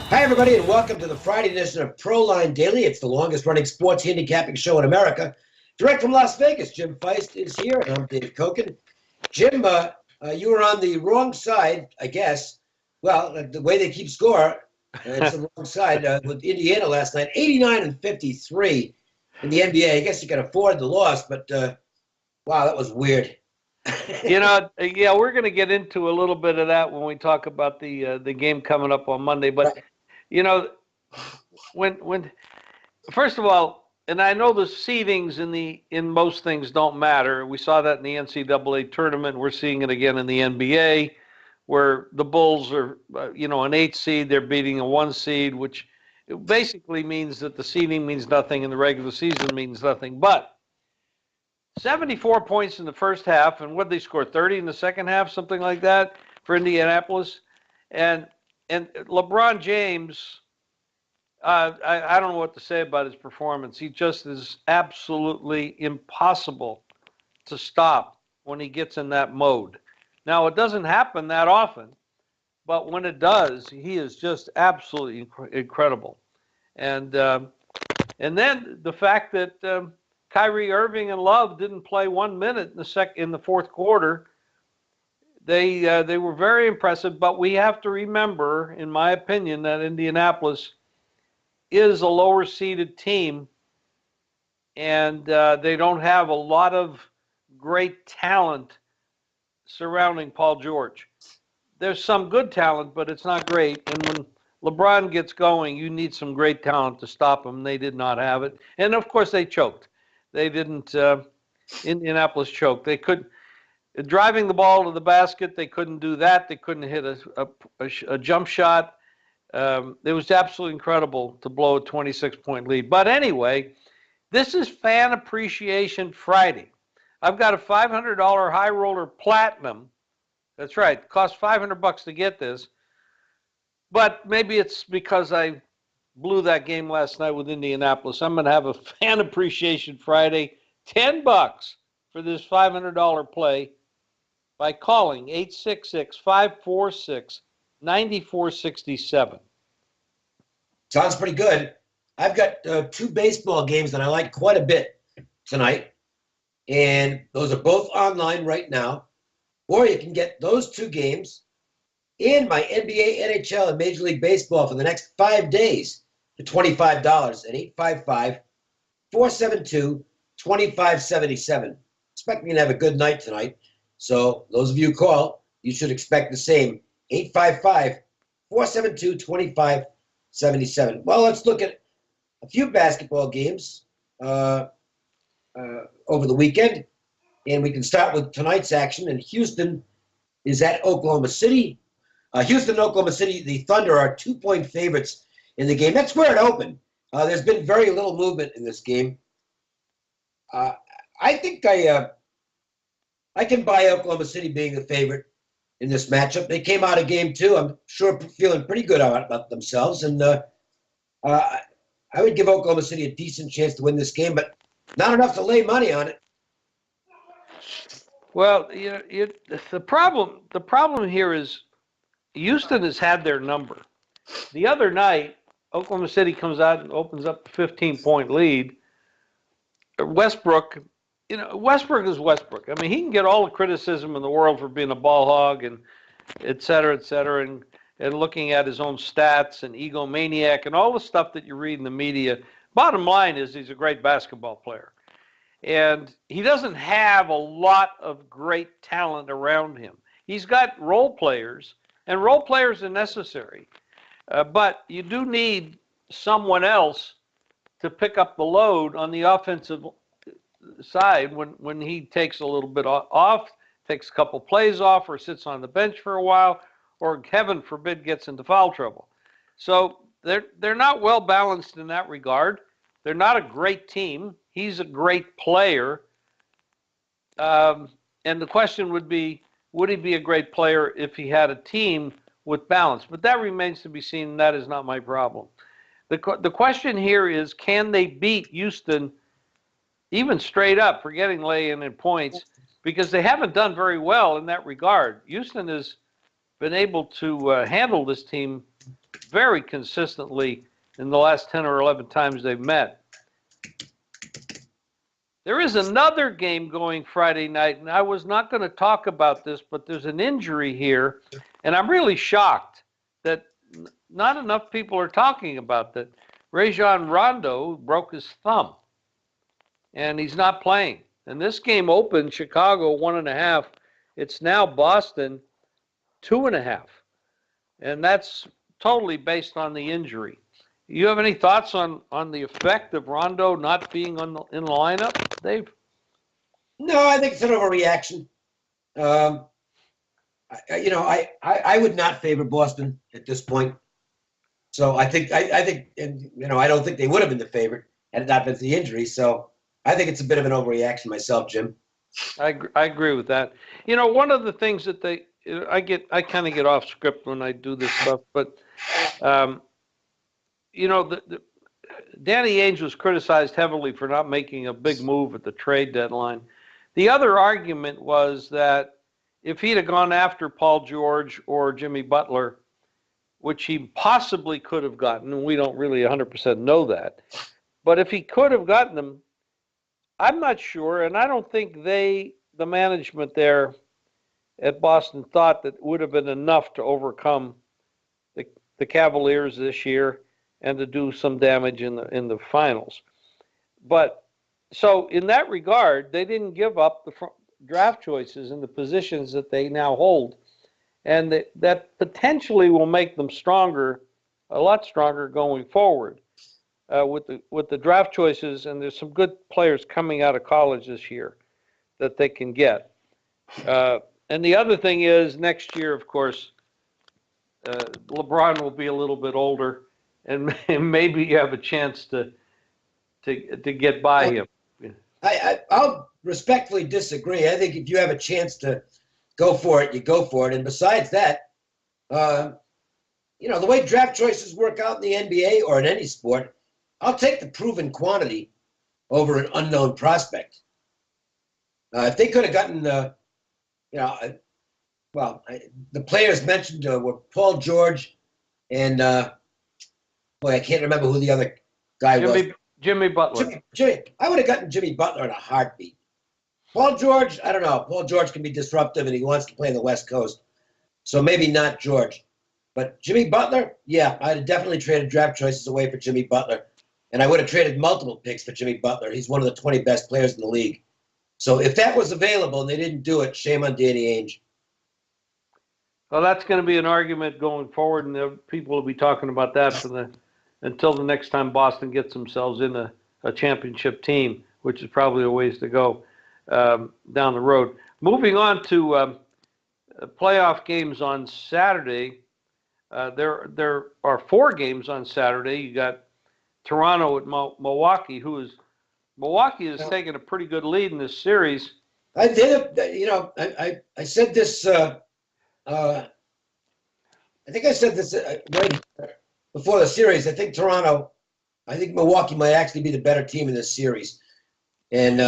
Hi, everybody, and welcome to the Friday edition of Proline Daily. It's the longest-running sports handicapping show in America. Direct from Las Vegas, Jim Feist is here, and I'm Dave Cokin. Jim, you were on the wrong side, I guess. Well, the way they keep score, it's the wrong side with Indiana last night, 89-53 in the NBA. I guess you can afford the loss, but wow, that was weird. Yeah, we're going to get into a little bit of that when we talk about the game coming up on Monday. But Right. when first of all, and I know the seedings in most things don't matter. We saw that in the NCAA tournament. We're seeing it again in the NBA, where the Bulls are an 8 seed. They're beating a 1 seed, which basically means that the seeding means nothing and the regular season means nothing. But 74 points in the first half, and what did they score? 30 in the second half, something like that, for Indianapolis. And LeBron James, I don't know what to say about his performance. He just is absolutely impossible to stop when he gets in that mode. Now, it doesn't happen that often, but when it does, he is just absolutely incredible. And then the fact that Kyrie Irving and Love didn't play 1 minute in the fourth quarter. They were very impressive, but we have to remember, in my opinion, that Indianapolis is a lower seeded team, and they don't have a lot of great talent surrounding Paul George. There's some good talent, but it's not great. And when LeBron gets going, you need some great talent to stop him. They did not have it, and of course they choked. They didn't. Indianapolis choked. They could driving the ball to the basket. They couldn't do that. They couldn't hit a jump shot. It was absolutely incredible to blow a 26-point lead. But anyway, this is Fan Appreciation Friday. I've got a $500 High Roller Platinum. That's right. It cost $500 to get this. But maybe it's because I blew that game last night with Indianapolis. I'm going to have a Fan Appreciation Friday, $10 for this $500 play by calling 866-546-9467. Sounds pretty good. I've got 2 baseball games that I like quite a bit tonight, and those are both online right now. Or you can get those 2 games and my NBA, NHL, and Major League Baseball for the next 5 days for $25 at 855-472-2577. Expect me to have a good night tonight. So those of you who call, you should expect the same. 855-472-2577. Well, let's look at a few basketball games over the weekend. And we can start with tonight's action. And Houston is at Oklahoma City. Houston and Oklahoma City, the Thunder are 2-point favorites in the game. That's where it opened. There's been very little movement in this game. I think I can buy Oklahoma City being the favorite in this matchup. They came out of game 2, I'm sure, feeling pretty good about themselves. And I would give Oklahoma City a decent chance to win this game, but not enough to lay money on it. Well, the problem here is Houston has had their number. The other night, Oklahoma City comes out and opens up a 15-point lead. Westbrook is Westbrook. I mean, he can get all the criticism in the world for being a ball hog and et cetera, and looking at his own stats and egomaniac and all the stuff that you read in the media. Bottom line is he's a great basketball player. And he doesn't have a lot of great talent around him. He's got role players, and role players are necessary. But you do need someone else to pick up the load on the offensive side when he takes a little bit off, takes a couple plays off, or sits on the bench for a while, or heaven forbid gets into foul trouble. So they're not well balanced in that regard. They're not a great team. He's a great player. And the question would be, would he be a great player if he had a team with balance? But that remains to be seen, and that is not my problem. The question here is, can they beat Houston even straight up, forgetting laying in points, because they haven't done very well in that regard. Houston is been able to handle this team very consistently in the last 10 or 11 times they've met. There is another game going Friday night, and I was not going to talk about this, but there's an injury here, and I'm really shocked that not enough people are talking about that. Rajon Rondo broke his thumb, and he's not playing. And this game opened Chicago 1.5. It's now Boston 2.5, and that's totally based on the injury. You have any thoughts on the effect of Rondo not being in the lineup, Dave? No, I think it's an overreaction. I would not favor Boston at this point. So I think, and I don't think they would have been the favorite had it not been for the injury. So I think it's a bit of an overreaction myself, Jim. I agree with that. One of the things that I kind of get off script when I do this stuff, but Danny Ainge was criticized heavily for not making a big move at the trade deadline. The other argument was that if he'd have gone after Paul George or Jimmy Butler, which he possibly could have gotten, and we don't really 100% know that, but if he could have gotten them, I'm not sure, and I don't think the management there at Boston thought that would have been enough to overcome the Cavaliers this year and to do some damage in the finals. But so in that regard, they didn't give up the draft choices in the positions that they now hold, and that potentially will make them stronger, a lot stronger going forward with the draft choices. And there's some good players coming out of college this year that they can get. And the other thing is next year, of course, LeBron will be a little bit older, and maybe you have a chance to get by him. I'll respectfully disagree. I think if you have a chance to go for it, you go for it. And besides that, the way draft choices work out in the NBA or in any sport, I'll take the proven quantity over an unknown prospect. If they could have gotten, the players mentioned were Paul George and, I can't remember who the other guy was. Jimmy Butler. Jimmy. I would have gotten Jimmy Butler in a heartbeat. Paul George, I don't know. Paul George can be disruptive, and he wants to play in the West Coast. So maybe not George. But Jimmy Butler, yeah, I'd have definitely traded draft choices away for Jimmy Butler. And I would have traded multiple picks for Jimmy Butler. He's one of the 20 best players in the league. So if that was available and they didn't do it, shame on Danny Ainge. Well, that's going to be an argument going forward, and people will be talking about that until the next time Boston gets themselves in a championship team, which is probably a ways to go down the road. Moving on to playoff games on Saturday. There are 4 games on Saturday. You got Toronto at Milwaukee, Milwaukee has taken a pretty good lead in this series. I did, I said this, I think I said this right before the series. I think Milwaukee might actually be the better team in this series. And,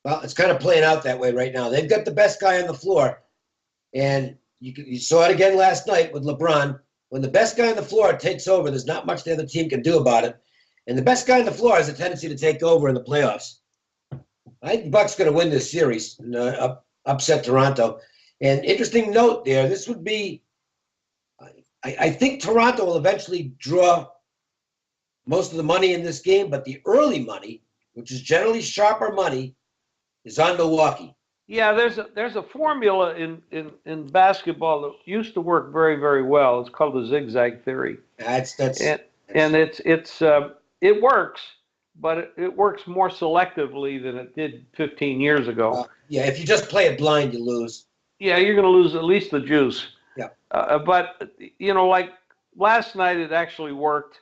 it's kind of playing out that way right now. They've got the best guy on the floor. And you saw it again last night with LeBron. When the best guy on the floor takes over, there's not much the other team can do about it. And the best guy on the floor has a tendency to take over in the playoffs. I think the Bucks going to win this series and upset Toronto. And interesting note there, this would be, I think Toronto will eventually draw most of the money in this game, but the early money, which is generally sharper money, is on Milwaukee. Yeah, there's a formula in basketball that used to work very, very well. It's called the zigzag theory. It works, but it works more selectively than it did 15 years ago. Yeah, if you just play it blind, you lose. Yeah, you're going to lose at least the juice. Yeah. But like last night, it actually worked.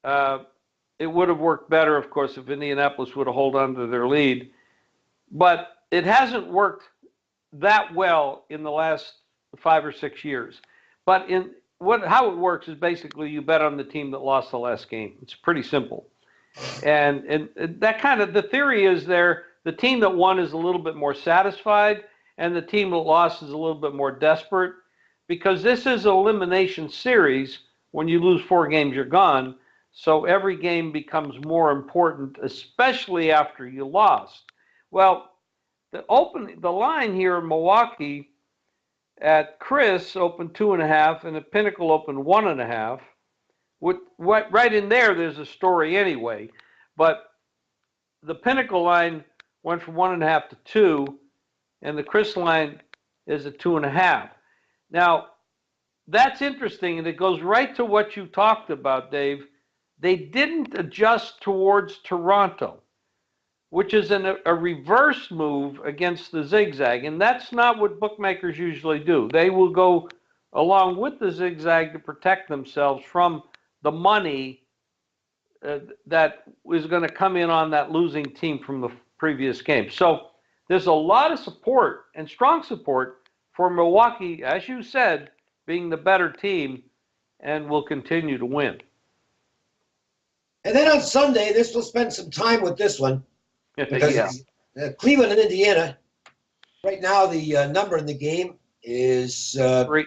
It would have worked better, of course, if Indianapolis would have held on to their lead. But it hasn't worked that well in the last 5 or 6 years. But how it works is basically you bet on the team that lost the last game. It's pretty simple. And that kind of, the theory is the team that won is a little bit more satisfied, and the team that lost is a little bit more desperate. because this is an elimination series. When you lose 4 games, you're gone. So every game becomes more important, especially after you lost. Well, the line here in Milwaukee at Chris opened 2.5, and at Pinnacle opened 1.5. What right in there, there's a story anyway. But the Pinnacle line went from 1.5 to 2, and the Chris line is at 2.5. Now, that's interesting, and it goes right to what you talked about, Dave. They didn't adjust towards Toronto, which is a reverse move against the zigzag, and that's not what bookmakers usually do. They will go along with the zigzag to protect themselves from the money that is going to come in on that losing team from the previous game. So there's a lot of support and strong support for Milwaukee, as you said, being the better team and will continue to win. And then on Sunday, we'll spend some time with this one because Cleveland and Indiana. Right now, the number in the game is 3.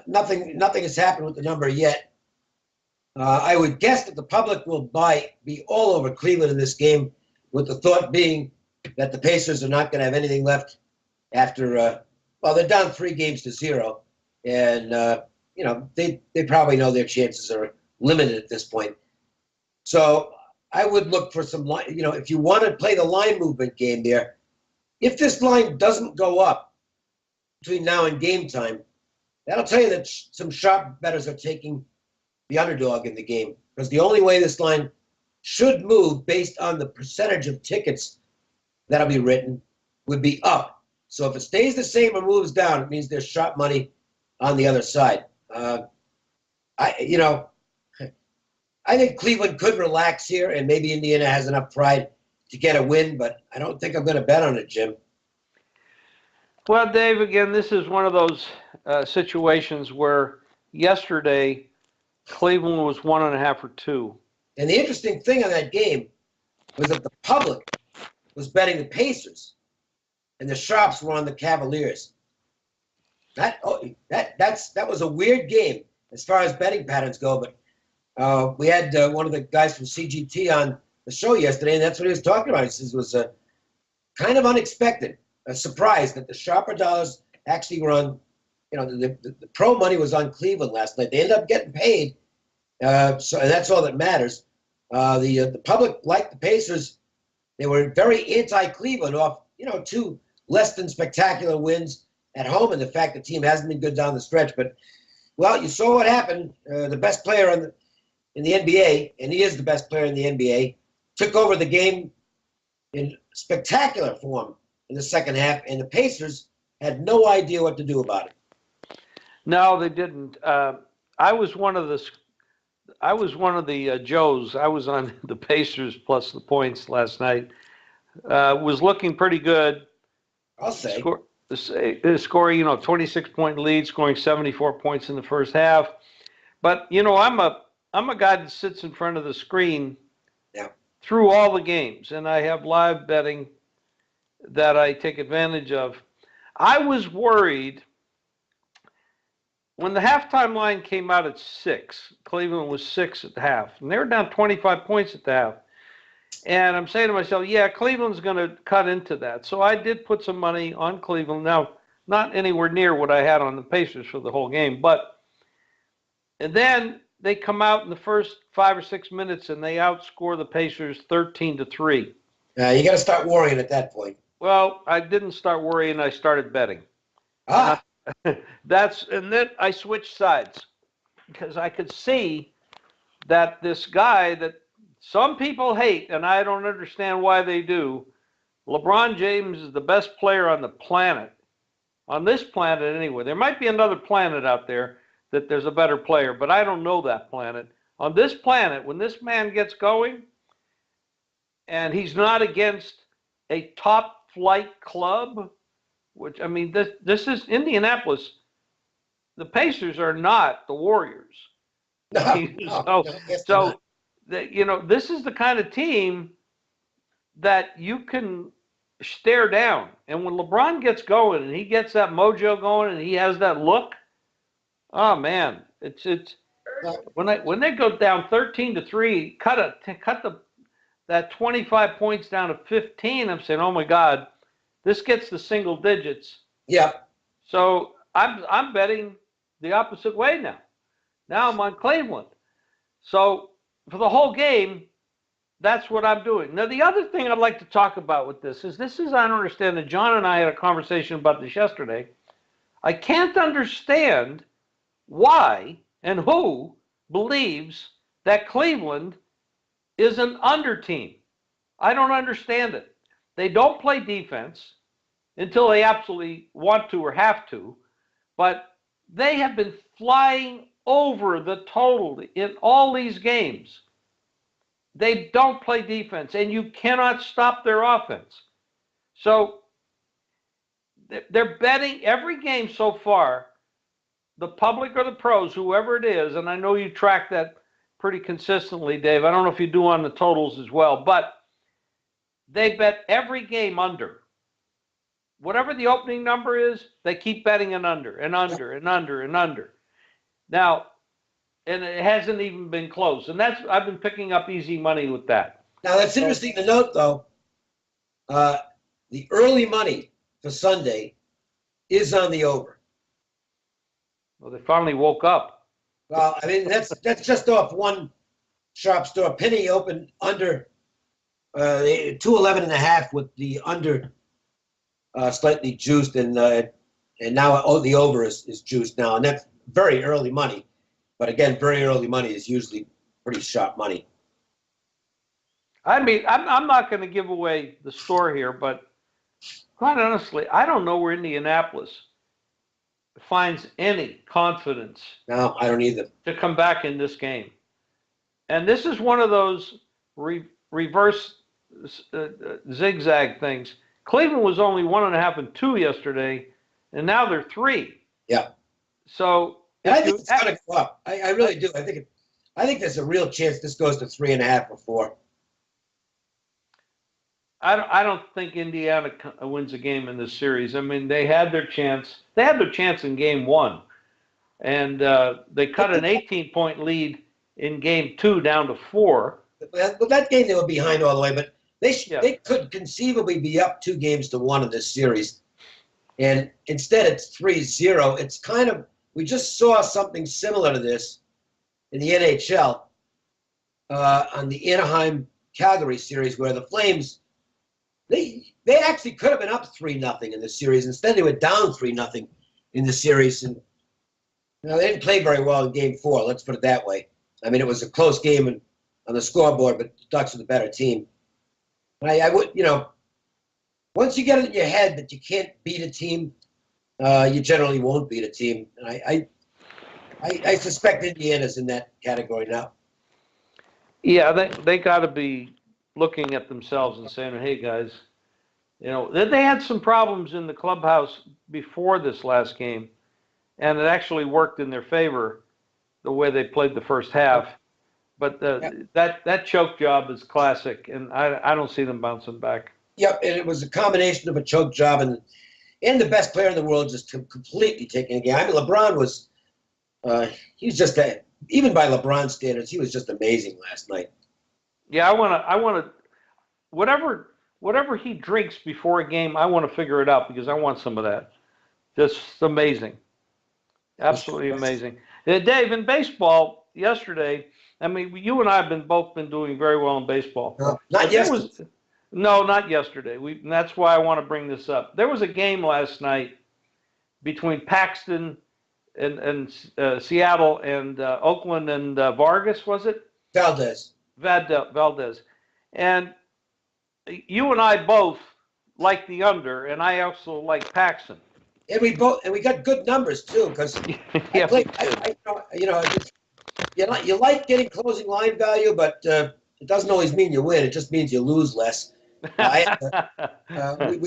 Nothing has happened with the number yet. I would guess that the public will be all over Cleveland in this game, with the thought being that the Pacers are not going to have anything left after. They're down 3-0, and they probably know their chances are limited at this point. So I would look for some line. If you want to play the line movement game there, if this line doesn't go up between now and game time, that'll tell you that some sharp bettors are taking the underdog in the game, because the only way this line should move based on the percentage of tickets that'll be written would be up. So if it stays the same or moves down, it means there's sharp money on the other side. I think Cleveland could relax here, and maybe Indiana has enough pride to get a win, but I don't think I'm going to bet on it, Jim. Well, Dave, again, this is one of those situations where yesterday Cleveland was 1.5 or 2. And the interesting thing on that game was that the public was betting the Pacers, and the sharps were on the Cavaliers. That was a weird game as far as betting patterns go, but we had one of the guys from CGT on the show yesterday, and that's what he was talking about. He says it was a kind of unexpected, a surprise that the sharper dollars actually were on, the pro money was on Cleveland last night. They ended up getting paid, and that's all that matters. The public liked the Pacers. They were very anti-Cleveland off, 2 less than spectacular wins at home, and the fact the team hasn't been good down the stretch. But, well, you saw what happened. The best player in the NBA, and he is the best player in the NBA, took over the game in spectacular form in the second half, and the Pacers had no idea what to do about it. No, they didn't. I was one of the Joes. I was on the Pacers plus the points last night. Was looking pretty good. I'll say. Scoring, 26-point lead, scoring 74 points in the first half. But, I'm a guy that sits in front of the screen through all the games, and I have live betting that I take advantage of. I was worried when the halftime line came out at 6. Cleveland was 6 at the half, and they were down 25 points at the half. And I'm saying to myself, Cleveland's going to cut into that. So I did put some money on Cleveland. Now, not anywhere near what I had on the Pacers for the whole game, and then they come out in the first 5 or 6 minutes and they outscore the Pacers 13-3. You got to start worrying at that point. Well, I didn't start worrying. I started betting. And then I switched sides because I could see that this guy that some people hate, and I don't understand why they do, LeBron James is the best player on the planet, on this planet anyway. There might be another planet out there that there's a better player, but I don't know that planet. On this planet, when this man gets going, and he's not against a top flight club, which, this is Indianapolis. The Pacers are not the Warriors. This is the kind of team that you can stare down. And when LeBron gets going and he gets that mojo going and he has that look, oh man, it's when they go down 13-3, that 25 points down to 15. I'm saying, oh my God, this gets to single digits. Yeah. So I'm betting the opposite way now. Now I'm on Cleveland. So for the whole game, that's what I'm doing. Now, the other thing I'd like to talk about with this is I don't understand that John and I had a conversation about this yesterday. I can't understand why and who believes that Cleveland is an under team. I don't understand it. They don't play defense until they absolutely want to or have to, but they have been flying over the total in all these games. They don't play defense, and you cannot stop their offense. So they're betting every game so far, the public or the pros, whoever it is, and I know you track that pretty consistently, Dave. I don't know if you do on the totals as well, but they bet every game under. Whatever the opening number is, they keep betting an under and under and under and under. Now, and it hasn't even been close. And I've been picking up easy money with that. Now, that's interesting to note, though. The early money for Sunday is on the over. Well, they finally woke up. Well, I mean, that's just off one sharp store. Penny opened under 211.5 with the under slightly juiced, and now the over is juiced now, and that's very early money. But again, very early money is usually pretty sharp money. I mean, I'm not going to give away the store here, but quite honestly, I don't know where Indianapolis finds any confidence. No, I don't either. To come back in this game. And this is one of those reverse zigzag things. Cleveland was only 1.5 and 2 yesterday, and now they're 3. Yeah. So and I think it's going to go up. I really do. I think there's a real chance this goes to 3.5 or 4. I don't think Indiana wins a game in this series. I mean, they had their chance. They had their chance in game 1, and they cut an 18-point lead in game 2 down to 4. Well, that game they were behind all the way, but they could conceivably be up 2-1 in this series, and instead it's 3-0. It's kind of, we just saw something similar to this in the NHL on the Anaheim-Calgary series, where the Flames, they actually could have been up 3-0 in the series. Instead, they were down 3-0 in the series, and they didn't play very well in Game 4. Let's put it that way. I mean, it was a close game on the scoreboard, but the Ducks were the better team. And I would, once you get it in your head that you can't beat a team, you generally won't beat a team. And I suspect Indiana's in that category now. Yeah, they got to be looking at themselves and saying, hey, guys, they had some problems in the clubhouse before this last game, and it actually worked in their favor the way they played the first half. But that choke job is classic, and I don't see them bouncing back. Yep, and it was a combination of a choke job and the best player in the world just completely taking a game. I mean, LeBron was he was just even by LeBron standards, he was just amazing last night. Yeah, I want to whatever he drinks before a game, I want to figure it out because I want some of that. Just amazing. Absolutely amazing. Dave, in baseball yesterday, I mean, you and I have both been doing very well in baseball. Not yesterday. No, not yesterday. And that's why I want to bring this up. There was a game last night between Paxton and Seattle and Oakland and Vargas, was it? Valdez. And you and I both like the under, and I also like Paxton. And we got good numbers too, because you like getting closing line value, but it doesn't always mean you win. It just means you lose less. We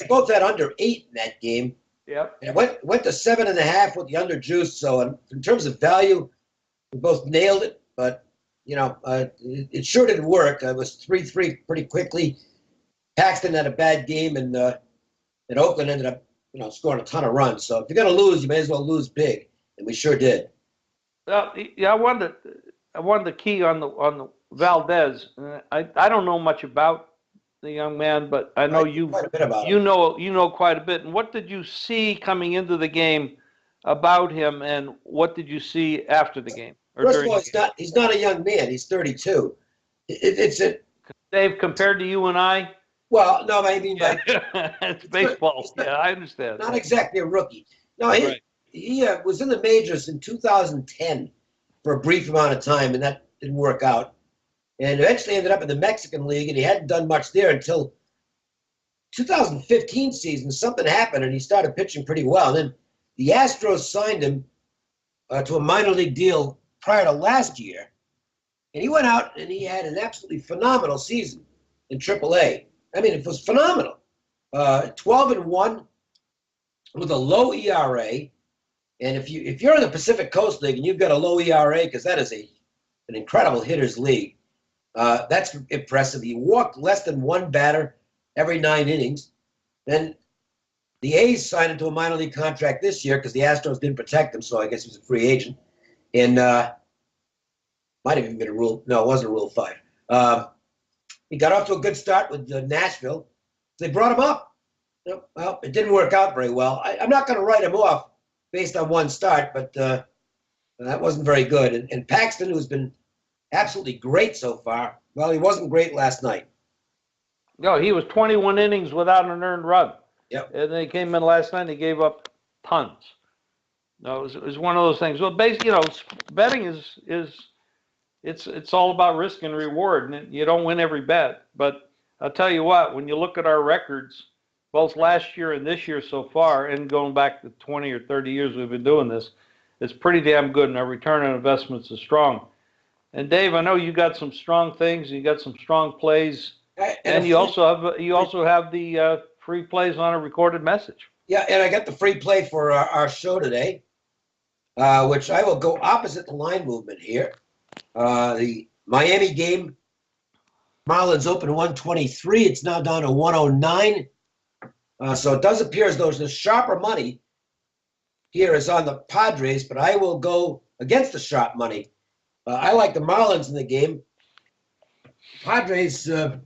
both had under 8 in that game. Yep. And it went to 7.5 with the under juice. So in terms of value, we both nailed it. But it sure didn't work. It was 3-3 pretty quickly. Paxton had a bad game, and and Oakland ended up, scoring a ton of runs. So if you're going to lose, you may as well lose big, and we sure did. Yeah, I wanted the key on the Valdez. I don't know much about the young man, but I know quite a bit about you him. know quite a bit. And what did you see coming into the game about him, and what did you see after the game or First of during all, the game? he's not a young man. He's 32. It's a Dave, compared to you and I, well, no, I mean, yeah, it's baseball. Yeah, I understand. not exactly a rookie. No, Right. he was in the majors in 2010 for a brief amount of time, and that didn't work out. And eventually ended up in the Mexican League, and he hadn't done much there until 2015 season. Something happened, and he started pitching pretty well. And then the Astros signed him to a minor league deal prior to last year, and he went out and he had an absolutely phenomenal season in AAA. I mean, it was phenomenal. 12-1 with a low ERA. And if you're in the Pacific Coast League and you've got a low ERA, because that is an incredible hitters league, that's impressive. He walked less than one batter every 9 innings. Then the A's signed him to a minor league contract this year because the Astros didn't protect him, so I guess he was a free agent. And might have even been a Rule. No, it wasn't a Rule 5. He got off to a good start with Nashville. They brought him up. Well, it didn't work out very well. I'm not going to write him off based on one start, but that wasn't very good. And Paxton, who's been absolutely great so far, well, he wasn't great last night. No, he was 21 innings without an earned run. Yep. And they came in last night and he gave up tons. No, it was one of those things. Well, basically, betting is it's all about risk and reward, and you don't win every bet. But I'll tell you what, when you look at our records, both last year and this year so far, and going back to 20 or 30 years we've been doing this, it's pretty damn good, and our return on investments is strong. And Dave, I know you got some strong things, you got some strong plays, and you also have the free plays on a recorded message. Yeah, and I got the free play for our show today, which I will go opposite the line movement here. The Miami game, Marlins open 123. It's now down to 109. So it does appear as though the sharper money here is on the Padres, but I will go against the sharp money. I like the Marlins in the game. Padres, their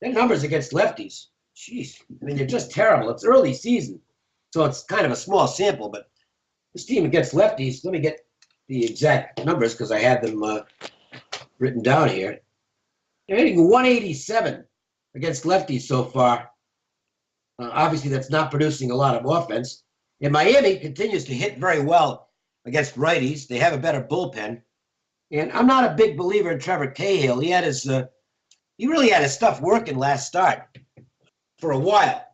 numbers against lefties, jeez, I mean, they're just terrible. It's early season, so it's kind of a small sample, but this team against lefties, let me get the exact numbers because I have them written down here. They're hitting 187 against lefties so far. Obviously, that's not producing a lot of offense. And Miami continues to hit very well against righties. They have a better bullpen. And I'm not a big believer in Trevor Cahill. He really had his stuff working last start for a while.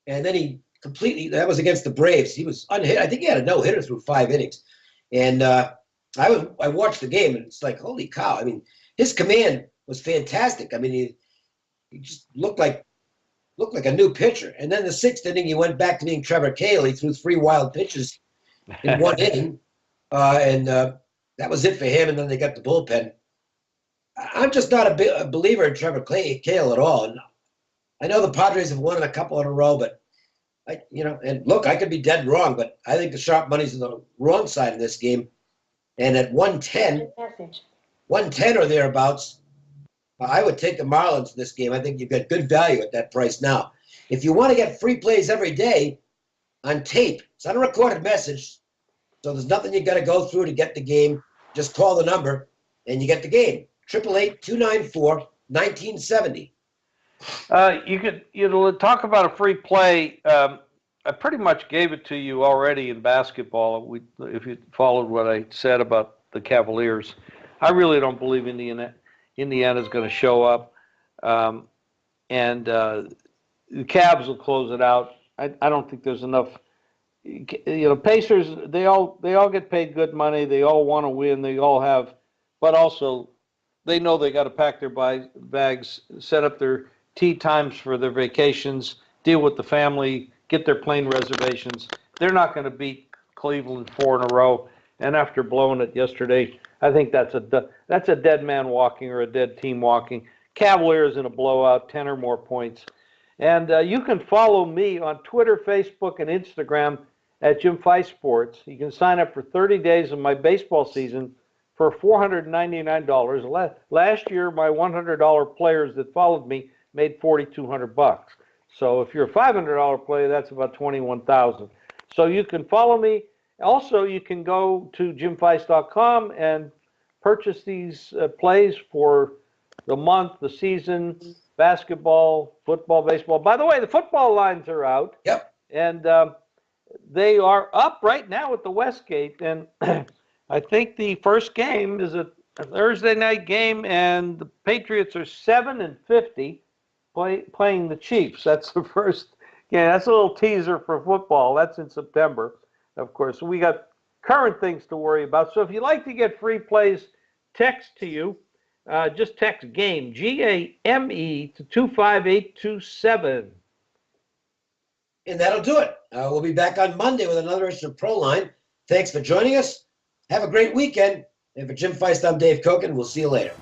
And then that was against the Braves. He was unhit. I think he had a no-hitter through 5 innings. And I watched the game, and it's like, holy cow. I mean, his command was fantastic. I mean, he just looked like a new pitcher. And then the 6th inning, he went back to being Trevor Cahill. He threw 3 wild pitches in 1 inning. And that was it for him, and then they got the bullpen. I'm just not a believer in Trevor Cahill at all. And I know the Padres have won a couple in a row, but and look, I could be dead wrong, but I think the sharp money's on the wrong side of this game. And at 110 or thereabouts, I would take the Marlins in this game. I think you've got good value at that price now. If you want to get free plays every day on tape, it's not a recorded message, so there's nothing you got to go through to get the game. Just call the number, and you get the game. 888-294-1970. You could talk about a free play. I pretty much gave it to you already in basketball. If you followed what I said about the Cavaliers, I really don't believe Indiana's going to show up, and the Cavs will close it out. I don't think there's enough. Pacers, they all get paid good money. They all want to win. They all have, but also they know they got to pack their bags, set up their tee times for their vacations, deal with the family, get their plane reservations. They're not going to beat Cleveland 4 in a row. And after blowing it yesterday, I think that's a dead man walking or a dead team walking. Cavaliers in a blowout, 10 or more points. And you can follow me on Twitter, Facebook, and Instagram at Jim Feist Sports. You can sign up for 30 days of my baseball season for $499. Last year, my $100 players that followed me made $4,200. So if you're a $500 player, that's about $21,000. So you can follow me. Also, you can go to jimfeist.com and purchase these plays for the month, the season, basketball, football, baseball. By the way, the football lines are out. Yep. And they are up right now at the Westgate. And I think the first game is a Thursday night game, and the Patriots are 7-50 playing the Chiefs. That's the first game. That's a little teaser for football. That's in September, of course. So we got current things to worry about. So if you'd like to get free plays text to you, just text GAME, G-A-M-E, to 25827. And that'll do it. We'll be back on Monday with another edition of Proline. Thanks for joining us. Have a great weekend. And for Jim Feist, I'm Dave Cokin. We'll see you later.